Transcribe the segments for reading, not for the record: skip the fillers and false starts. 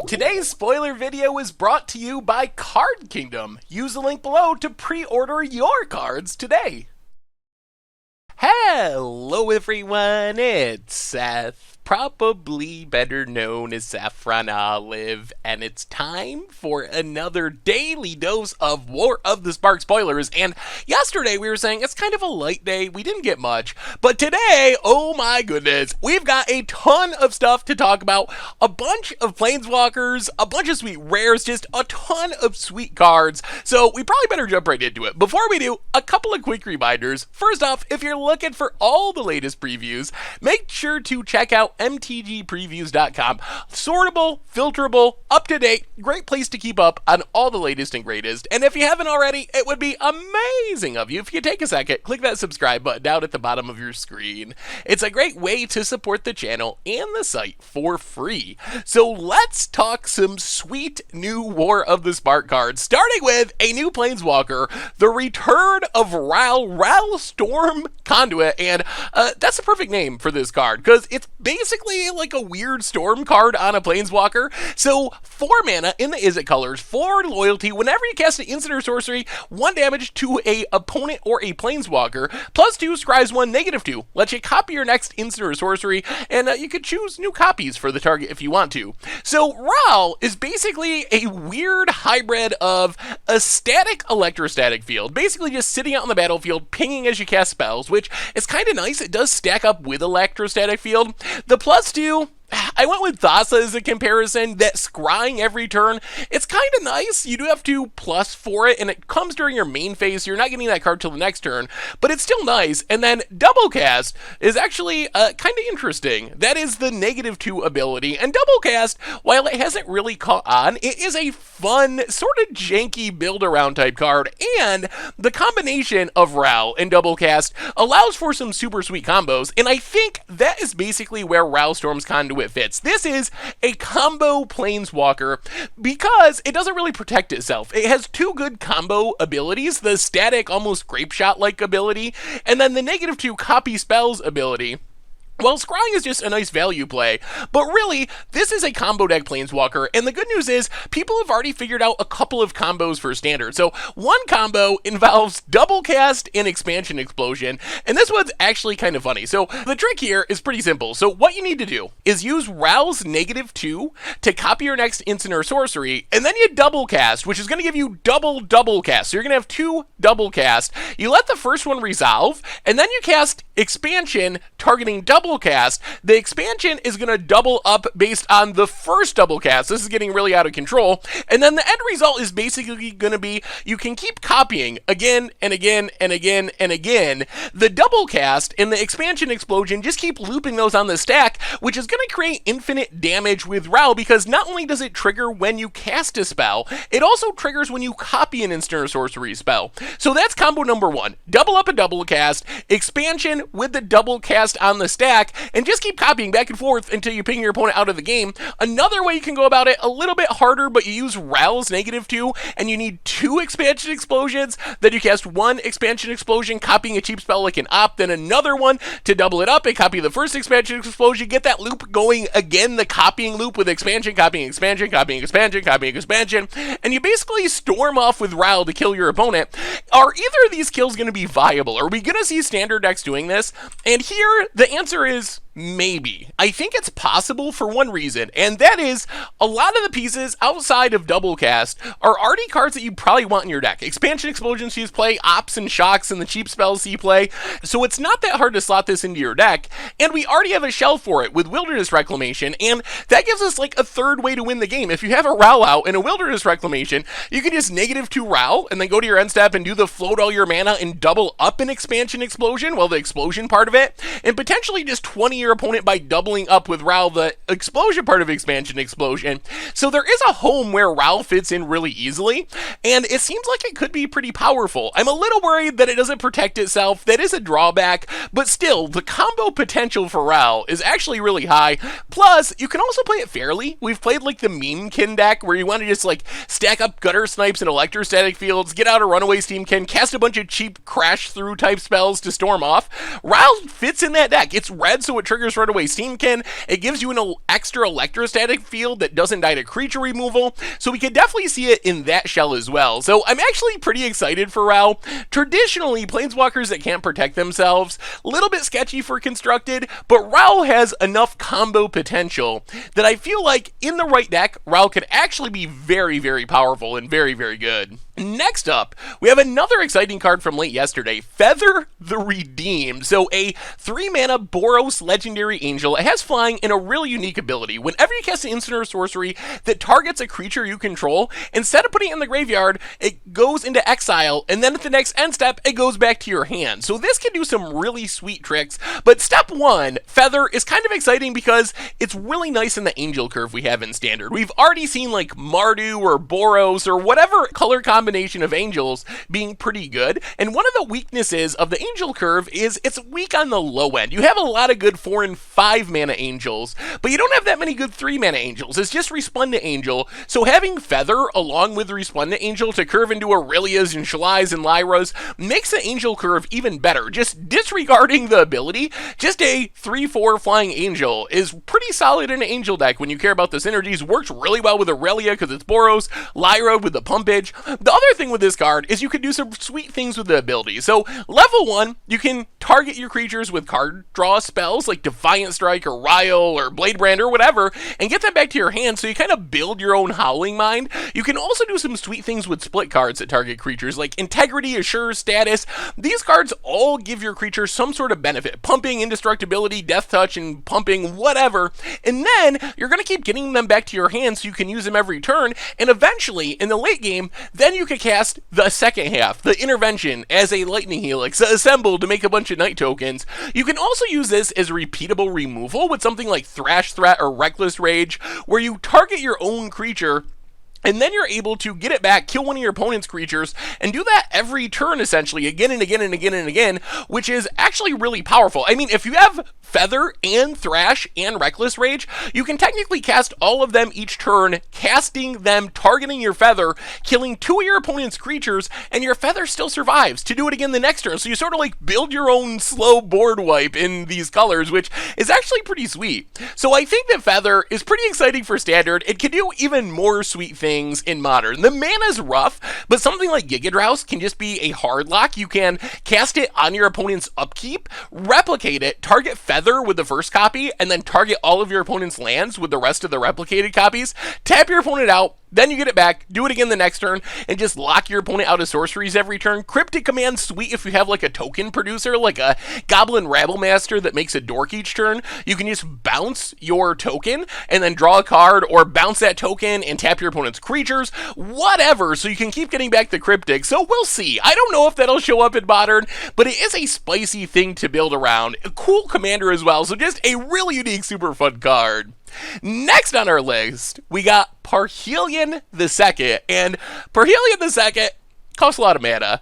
Today's spoiler video is brought to you by Card Kingdom. Use the link below to pre-order your cards today. Hello everyone, it's Seth, probably better known as Saffron Olive, and it's time for another daily dose of War of the Spark spoilers. And yesterday we were saying it's kind of a light day, we didn't get much, but today, oh my goodness, we've got a ton of stuff to talk about, a bunch of planeswalkers, a bunch of sweet rares, just a ton of sweet cards, so we probably better jump right into it. Before we do, a couple of quick reminders. First off, if you're looking for all the latest previews, make sure to check out MTGPreviews.com. Sortable, filterable, up-to-date, great place to keep up on all the latest and greatest. And if you haven't already, it would be amazing of you if you could take a second, click that subscribe button down at the bottom of your screen. It's a great way to support the channel and the site for free. So let's talk some sweet new War of the Spark cards, starting with a new planeswalker, the return of Ral Storm Conduit. And that's a perfect name for this card, because it's basically like a weird storm card on a planeswalker. So 4 mana in the Izzet colors, 4 loyalty. Whenever you cast an instant or sorcery, 1 damage to a opponent or a planeswalker, +2 scries 1, -2. Lets you copy your next instant or sorcery, and you could choose new copies for the target if you want to. So Ral is basically a weird hybrid of a static electrostatic field, basically just sitting out on the battlefield, pinging as you cast spells, which is kind of nice. It does stack up with electrostatic field. The +2, I went with Thassa as a comparison, that scrying every turn, it's kind of nice. You do have to +4 it, and it comes during your main phase, so you're not getting that card till the next turn, but it's still nice. And then Double Cast is actually kind of interesting. That is the -2 ability, and Double Cast, while it hasn't really caught on, it is a fun, sort of janky build-around type card, and the combination of Ral and Double Cast allows for some super sweet combos, and I think that is basically where Ral Storm's Conduit fits. This is a combo planeswalker because it doesn't really protect itself. It has 2 good combo abilities, the static, almost grape shot-like ability, and then the -2 copy spells ability. Well, scrying is just a nice value play, but really, this is a combo deck planeswalker, and the good news is, people have already figured out a couple of combos for standard. So, one combo involves Double Cast and Expansion Explosion, and this one's actually kind of funny. So, the trick here is pretty simple. So, what you need to do is use Ral's -2 to copy your next instant or sorcery, and then you Double Cast, which is going to give you double cast. So, you're going to have 2 Double Cast. You let the first one resolve, and then you cast Expansion, targeting Double Cast. The expansion is going to double up based on the first Double Cast. This is getting really out of control. And then the end result is basically going to be, you can keep copying again and again and again and again. The Double Cast and the Expansion Explosion, just keep looping those on the stack, which is going to create infinite damage with Ral, because not only does it trigger when you cast a spell, it also triggers when you copy an instant or sorcery spell. So that's combo number 1. Double up a Double Cast, Expansion with the Double Cast on the stack, and just keep copying back and forth until you ping your opponent out of the game. Another way you can go about it, a little bit harder, but you use Ral's -2, and you need 2 Expansion Explosions. Then you cast 1 Expansion Explosion, copying a cheap spell like an Op, then another one to double it up and copy the first Expansion Explosion. Get that loop going again, the copying loop with Expansion, copying Expansion, copying Expansion, copying Expansion, and you basically storm off with Ral to kill your opponent. Are either of these kills going to be viable? Are we going to see standard decks doing this? And here, the answer is maybe. I think it's possible for one reason, and that is a lot of the pieces outside of Double Cast are already cards that you probably want in your deck. Expansion Explosions you play, Ops and Shocks and the cheap spells you play, so it's not that hard to slot this into your deck, and we already have a shelf for it with Wilderness Reclamation, and that gives us like a third way to win the game. If you have a Ral out and a Wilderness Reclamation, you can just -2 Ral and then go to your end step and do the float all your mana and double up an Expansion Explosion, well, the explosion part of it, and potentially just 20 your opponent by doubling up with Ral the explosion part of Expansion Explosion. So there is a home where Ral fits in really easily, and it seems like it could be pretty powerful. I'm a little worried that it doesn't protect itself. That is a drawback, but still, the combo potential for Ral is actually really high. Plus, you can also play it fairly. We've played like the Memekin deck, where you want to just like stack up Gutter Snipes and Electrostatic Fields, get out a Runaway Steamkin, cast a bunch of cheap crash through type spells to storm off. Ral fits in that deck. It's red, so it triggers triggers runaway steamkin. It gives you an extra electrostatic field that doesn't die to creature removal, so we could definitely see it in that shell as well. So I'm actually pretty excited for Rao. Traditionally, planeswalkers that can't protect themselves, a little bit sketchy for constructed, but Rao has enough combo potential that I feel like in the right deck, Rao could actually be very, very powerful and very, very good. Next up, we have another exciting card from late yesterday, Feather the Redeemed. So a 3-mana Boros Legendary Angel. It has flying and a really unique ability. Whenever you cast an instant or sorcery that targets a creature you control, instead of putting it in the graveyard, it goes into exile, and then at the next end step, it goes back to your hand. So this can do some really sweet tricks, but step 1, Feather, is kind of exciting because it's really nice in the angel curve we have in Standard. We've already seen like Mardu or Boros or whatever color combination of angels being pretty good, and one of the weaknesses of the angel curve is it's weak on the low end. You have a lot of good 4 and 5 mana angels, but you don't have that many good 3 mana angels. It's just Resplendent Angel, so having Feather along with Resplendent Angel to curve into Aurelias and Shalais and Lyras makes the angel curve even better. Just disregarding the ability, just a 3-4 flying angel is pretty solid in an angel deck when you care about the synergies. Works really well with Aurelia because it's Boros, Lyra with the pumpage. The other thing with this card is you can do some sweet things with the ability. So level 1, you can target your creatures with card draw spells like Defiant Strike or Ryle or Bladebrand or whatever, and get them back to your hand so you kind of build your own Howling Mind. You can also do some sweet things with split cards that target creatures like Integrity, Assure, Status. These cards all give your creature some sort of benefit. Pumping, Indestructibility, Death Touch, and pumping, whatever. And then you're going to keep getting them back to your hand so you can use them every turn, and eventually, in the late game, then you can cast the second half, the Intervention, as a Lightning Helix, assemble to make a bunch of night tokens. You can also use this as repeatable removal with something like Thrash Threat or Reckless Rage, where you target your own creature, and then you're able to get it back, kill one of your opponent's creatures, and do that every turn, essentially, again and again and again and again, which is actually really powerful. I mean, if you have Feather and Thrash and Reckless Rage, you can technically cast all of them each turn, casting them, targeting your Feather, killing 2 of your opponent's creatures, and your Feather still survives to do it again the next turn. So you sort of like build your own slow board wipe in these colors, which is actually pretty sweet. So I think that Feather is pretty exciting for Standard. It can do even more sweet things in Modern. The mana's rough, but something like Gigadrouse can just be a hard lock. You can cast it on your opponent's upkeep, replicate it, target Feather with the first copy, and then target all of your opponent's lands with the rest of the replicated copies, tap your opponent out, then you get it back, do it again the next turn, and just lock your opponent out of sorceries every turn. Cryptic Command sweet if you have like a token producer, like a Goblin Rabblemaster that makes a dork each turn. You can just bounce your token and then draw a card, or bounce that token and tap your opponent's creatures, whatever, so you can keep getting back the Cryptic. So we'll see. I don't know if that'll show up in Modern, but it is a spicy thing to build around. A cool commander as well, so just a really unique, super fun card. Next on our list, we got Parhelion II, and Parhelion II costs a lot of mana.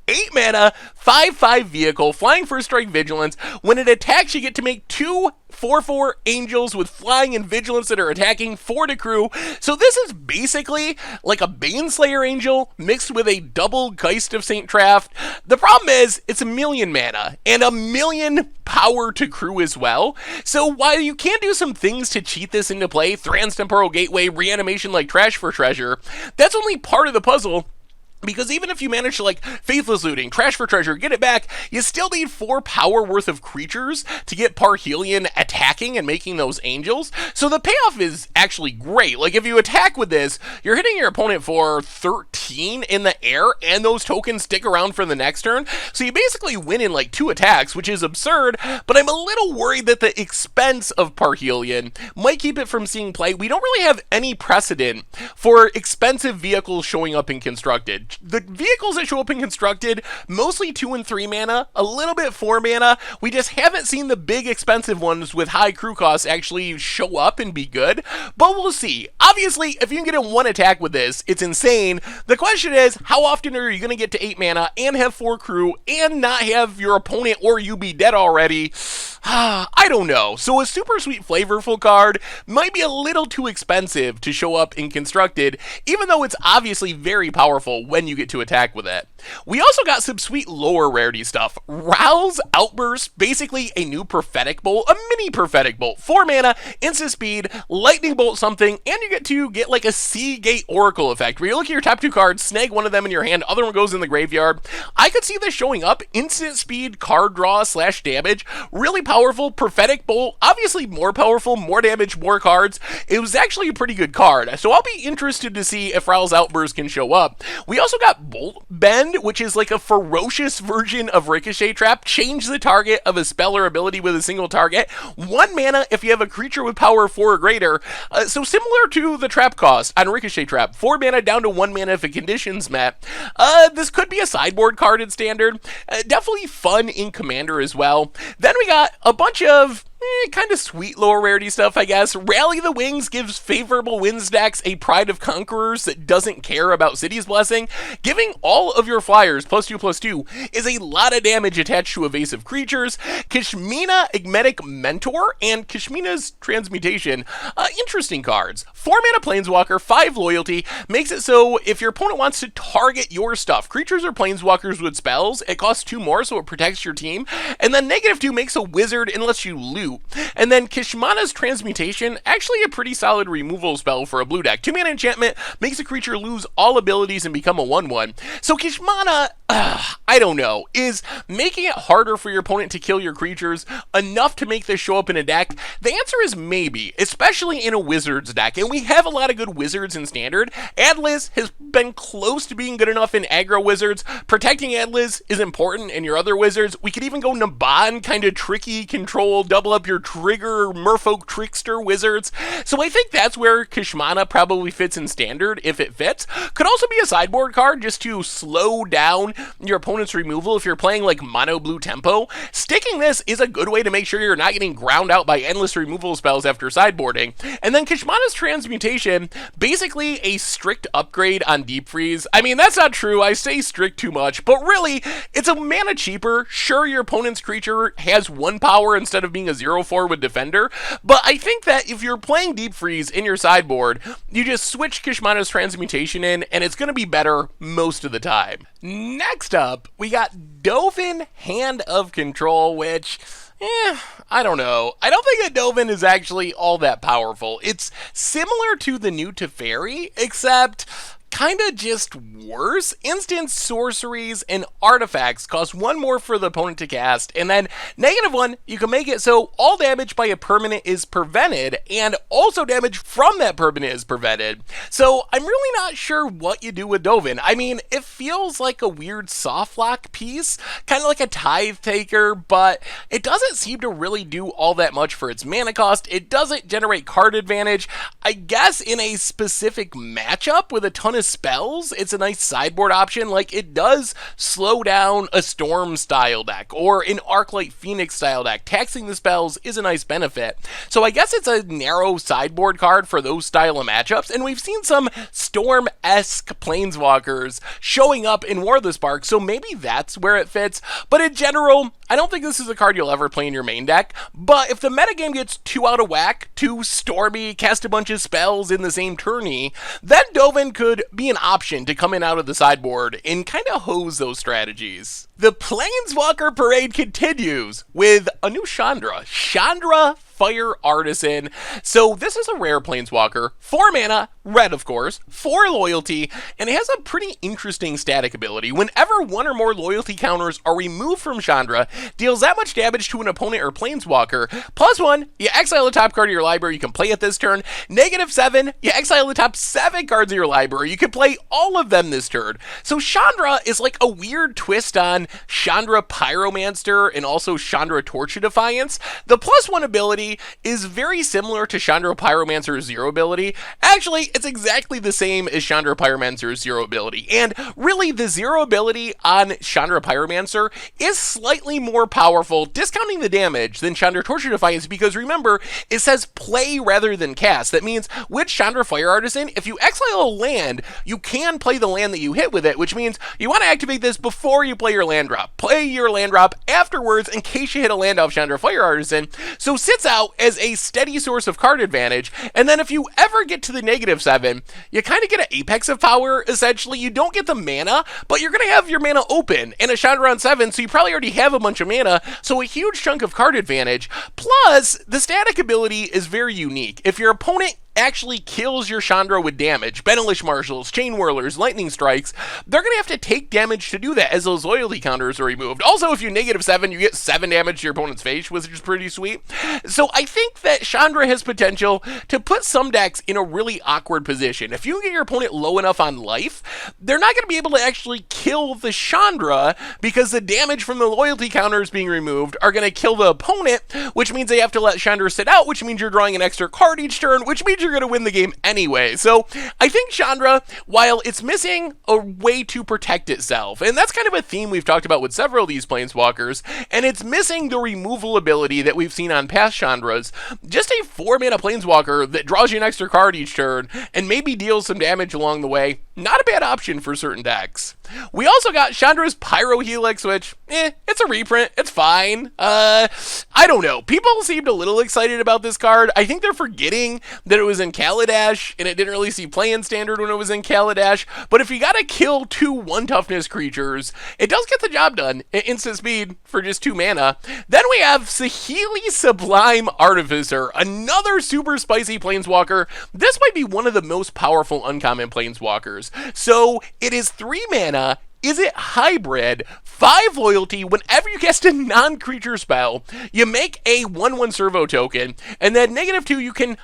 8 mana, 5/5 vehicle, flying first strike vigilance. When it attacks, you get to make 2 4/4 angels with flying and vigilance that are attacking 4 to crew. So this is basically like a Baneslayer angel mixed with a double Geist of St. Traft. The problem is it's 1,000,000 mana and 1,000,000 power to crew as well. So while you can do some things to cheat this into play, Thran's Temporal Gateway, reanimation like Trash for Treasure, that's only part of the puzzle. Because even if you manage to, like, Faithless Looting, Trash for Treasure, get it back, you still need 4 power worth of creatures to get Parhelion attacking and making those angels. So the payoff is actually great. Like, if you attack with this, you're hitting your opponent for 13 in the air, and those tokens stick around for the next turn. So you basically win in, like, 2 attacks, which is absurd, but I'm a little worried that the expense of Parhelion might keep it from seeing play. We don't really have any precedent for expensive vehicles showing up in Constructed. The vehicles that show up in Constructed, mostly 2 and 3 mana, a little bit 4 mana. We just haven't seen the big expensive ones with high crew costs actually show up and be good, but we'll see. Obviously, if you can get in 1 attack with this, it's insane. The question is, how often are you going to get to 8 mana and have 4 crew and not have your opponent or you be dead already? I don't know. So a super sweet flavorful card might be a little too expensive to show up in Constructed, even though it's obviously very powerful when you get to attack with it. We also got some sweet lower rarity stuff. Rouse Outburst, basically a new Prophetic Bolt, a mini Prophetic Bolt, 4 mana, instant speed, lightning bolt something, and you get to get like a Sea Gate Oracle effect, where you look at your top 2 cards, snag one of them in your hand, other one goes in the graveyard. I could see this showing up, instant speed, card draw / damage, really powerful, Prophetic Bolt, obviously more powerful, more damage, more cards. It was actually a pretty good card, so I'll be interested to see if Rouse Outburst can show up. We also got Bolt Bend, which is like a ferocious version of Ricochet Trap. Change the target of a spell or ability with a single target. 1 mana if you have a creature with power 4 or greater. So similar to the trap cost on Ricochet Trap. 4 mana down to 1 mana if a condition's met. This could be a sideboard card in Standard. Definitely fun in Commander as well. Then we got a bunch of kind of sweet lower rarity stuff, I guess. Rally the Wings gives favorable wins decks a Pride of Conquerors that doesn't care about City's Blessing. Giving all of your flyers +2/+2 is a lot of damage attached to evasive creatures. Kishmina Enigmatic Mentor and Kishmina's Transmutation, interesting cards. 4 mana Planeswalker, 5 loyalty, makes it so if your opponent wants to target your stuff, creatures or Planeswalkers with spells, it costs 2 more so it protects your team, and then -2 makes a wizard and lets you loot. And then Kishmana's Transmutation, actually a pretty solid removal spell for a blue deck. 2 mana enchantment, makes a creature lose all abilities and become a 1/1. So Kishmana, I don't know, is making it harder for your opponent to kill your creatures enough to make this show up in a deck? The answer is maybe, especially in a Wizards deck, and we have a lot of good Wizards in Standard. Atlas has been close to being good enough in aggro Wizards. Protecting Atlas is important in your other Wizards. We could even go Naban, kind of tricky control, double up your Trigger, Merfolk Trickster Wizards. So I think that's where Kishmana probably fits in Standard, if it fits. Could also be a sideboard card just to slow down your opponent's removal if you're playing like mono blue tempo. Sticking this is a good way to make sure you're not getting ground out by endless removal spells after sideboarding. And then Kishmana's Transmutation, basically a strict upgrade on Deep Freeze. I mean, that's not true, I say strict too much, but really, it's a mana cheaper. Sure, your opponent's creature has 1 power instead of being a 0/4 with Defender, but I think that if you're playing Deep Freeze in your sideboard, you just switch Kishmana's Transmutation in, and it's going to be better most of the time. Next up, we got Dovin, Hand of Control, which, I don't know. I don't think that Dovin is actually all that powerful. It's similar to the new Teferi, except kind of just worse. Instant sorceries and artifacts cost 1 more for the opponent to cast, and then -1, you can make it so all damage by a permanent is prevented, and also damage from that permanent is prevented. So I'm really not sure what you do with Dovin. I mean, it feels like a weird soft lock piece, kind of like a Tithe Taker, but it doesn't seem to really do all that much for its mana cost. It doesn't generate card advantage. I guess in a specific matchup with a ton of spells, it's a nice sideboard option. Like, it does slow down a Storm style deck or an Arclight Phoenix style deck. Taxing the spells is a nice benefit. So I guess it's a narrow sideboard card for those style of matchups, and we've seen some Storm-esque Planeswalkers showing up in War of the Spark, so maybe that's where it fits. But in general, I don't think this is a card you'll ever play in your main deck, but if the metagame gets too out of whack, too stormy, cast a bunch of spells in the same tourney, then Dovin could be an option to come in out of the sideboard and kind of hose those strategies. The Planeswalker Parade continues with a new Chandra. Chandra Fire Artisan. So this is a rare Planeswalker, 4 mana, red of course, 4 loyalty, and it has a pretty interesting static ability. Whenever 1 or more loyalty counters are removed from Chandra, deals that much damage to an opponent or Planeswalker. +1, you exile the top card of your library, you can play it this turn. -7, you exile the top 7 cards of your library, you can play all of them this turn. So Chandra is like a weird twist on Chandra Pyromancer and also Chandra Torch of Defiance. The +1 ability is very similar to Chandra Pyromancer's 0 ability. Actually, it's exactly the same as Chandra Pyromancer's zero ability. And really, the zero ability on Chandra Pyromancer is slightly more powerful, discounting the damage, than Chandra Torture Defiance, because remember, it says play rather than cast. That means with Chandra Fire Artisan, if you exile a land, you can play the land that you hit with it, which means you want to activate this before you play your land drop. Play your land drop afterwards in case you hit a land off Chandra Fire Artisan, so sits out as a steady source of card advantage, and then if you ever get to the -7, you kind of get an apex of power, essentially. You don't get the mana, but you're going to have your mana open, and a Chandra on 7, so you probably already have a bunch of mana, so a huge chunk of card advantage. Plus, the static ability is very unique. If your opponent actually kills your Chandra with damage, Benelish Marshals, Chain Whirlers, Lightning Strikes, they're going to have to take damage to do that, as those loyalty counters are removed. Also, if you -7, you get 7 damage to your opponent's face, which is pretty sweet. So I think that Chandra has potential to put some decks in a really awkward position. If you get your opponent low enough on life, they're not going to be able to actually kill the Chandra, because the damage from the loyalty counters being removed are going to kill the opponent, which means they have to let Chandra sit out, which means you're drawing an extra card each turn, which means you're going to win the game anyway. So I think Chandra, while it's missing a way to protect itself, and that's kind of a theme we've talked about with several of these planeswalkers, and it's missing the removal ability that we've seen on past Chandras, just a 4-mana planeswalker that draws you an extra card each turn and maybe deals some damage along the way, not a bad option for certain decks. We also got Chandra's Pyro Helix, which, it's a reprint. It's fine. I don't know. People seemed a little excited about this card. I think they're forgetting that it was in Kaladesh, and it didn't really see play in Standard when it was in Kaladesh. But if you gotta kill 2 1-toughness creatures, it does get the job done at instant speed for just 2 mana. Then we have Saheeli Sublime Artificer, another super spicy planeswalker. This might be one of the most powerful uncommon planeswalkers. So it is 3 mana. Is it hybrid? 5 loyalty. Whenever you cast a non-creature spell, you make a 1/1 servo token, and then -2, you can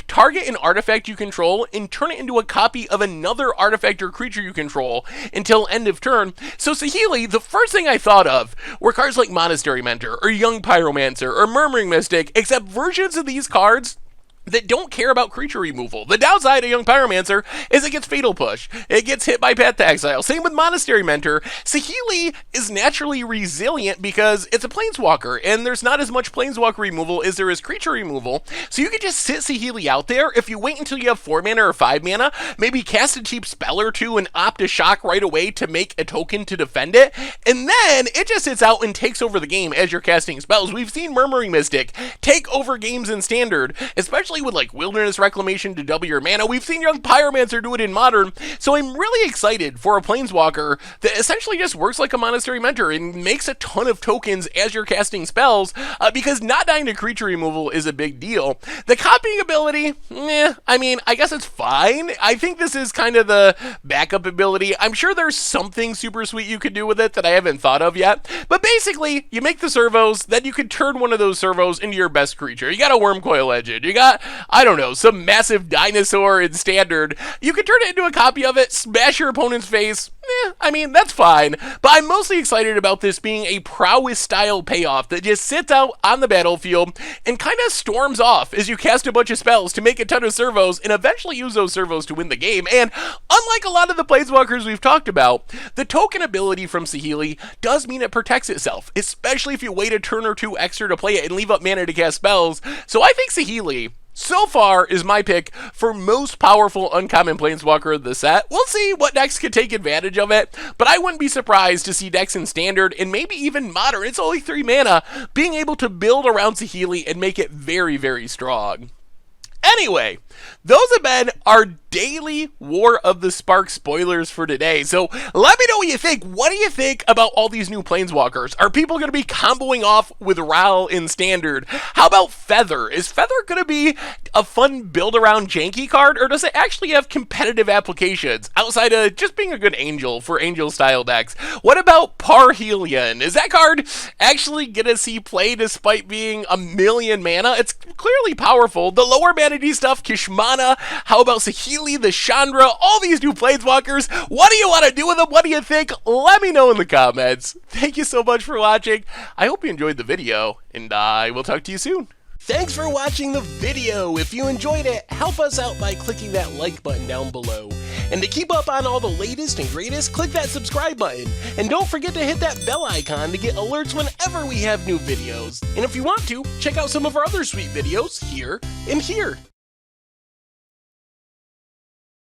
target an artifact you control and turn it into a copy of another artifact or creature you control until end of turn. So Saheeli, the first thing I thought of were cards like Monastery Mentor or Young Pyromancer or Murmuring Mystic, except versions of these cards that don't care about creature removal. The downside of Young Pyromancer is it gets Fatal Push. It gets hit by Path to Exile. Same with Monastery Mentor. Saheeli is naturally resilient because it's a Planeswalker, and there's not as much Planeswalker removal as there is creature removal, so you can just sit Saheeli out there. If you wait until you have 4 mana or 5 mana, maybe cast a cheap spell or 2 and opt to shock right away to make a token to defend it, and then it just sits out and takes over the game as you're casting spells. We've seen Murmuring Mystic take over games in Standard, especially with like Wilderness Reclamation to double your mana. We've seen Young Pyromancer do it in Modern, so I'm really excited for a Planeswalker that essentially just works like a Monastery Mentor and makes a ton of tokens as you're casting spells, because not dying to creature removal is a big deal. The copying ability, I mean, I guess it's fine. I think this is kind of the backup ability. I'm sure there's something super sweet you could do with it that I haven't thought of yet, but basically, you make the servos, then you can turn one of those servos into your best creature. You got a Wormcoil Legend, you got, I don't know, some massive dinosaur in Standard. You can turn it into a copy of it, smash your opponent's face. I mean, that's fine. But I'm mostly excited about this being a prowess-style payoff that just sits out on the battlefield and kind of storms off as you cast a bunch of spells to make a ton of servos and eventually use those servos to win the game. And unlike a lot of the Planeswalkers we've talked about, the token ability from Saheeli does mean it protects itself, especially if you wait a turn or 2 extra to play it and leave up mana to cast spells. So I think Saheeli, so far, is my pick for most powerful uncommon planeswalker of the set. We'll see what decks can take advantage of it, but I wouldn't be surprised to see decks in Standard and maybe even Modern, it's only 3 mana, being able to build around Saheeli and make it very, very strong. Anyway, those have been our daily War of the Spark spoilers for today. So let me know what you think. What do you think about all these new Planeswalkers? Are people going to be comboing off with Ral in Standard? How about Feather? Is Feather going to be a fun build-around janky card, or does it actually have competitive applications outside of just being a good Angel for Angel-style decks? What about Parhelion? Is that card actually going to see play despite being a million mana? It's clearly powerful. The lower mana stuff, Kishmana. How about Saheeli, the Chandra, all these new Planeswalkers? What do you want to do with them? What do you think? Let me know in the comments. Thank you so much for watching. I hope you enjoyed the video, and I will talk to you soon. Thanks for watching the video. If you enjoyed it, help us out by clicking that like button down below. And to keep up on all the latest and greatest, click that subscribe button. And don't forget to hit that bell icon to get alerts whenever we have new videos. And if you want to, check out some of our other sweet videos here and here.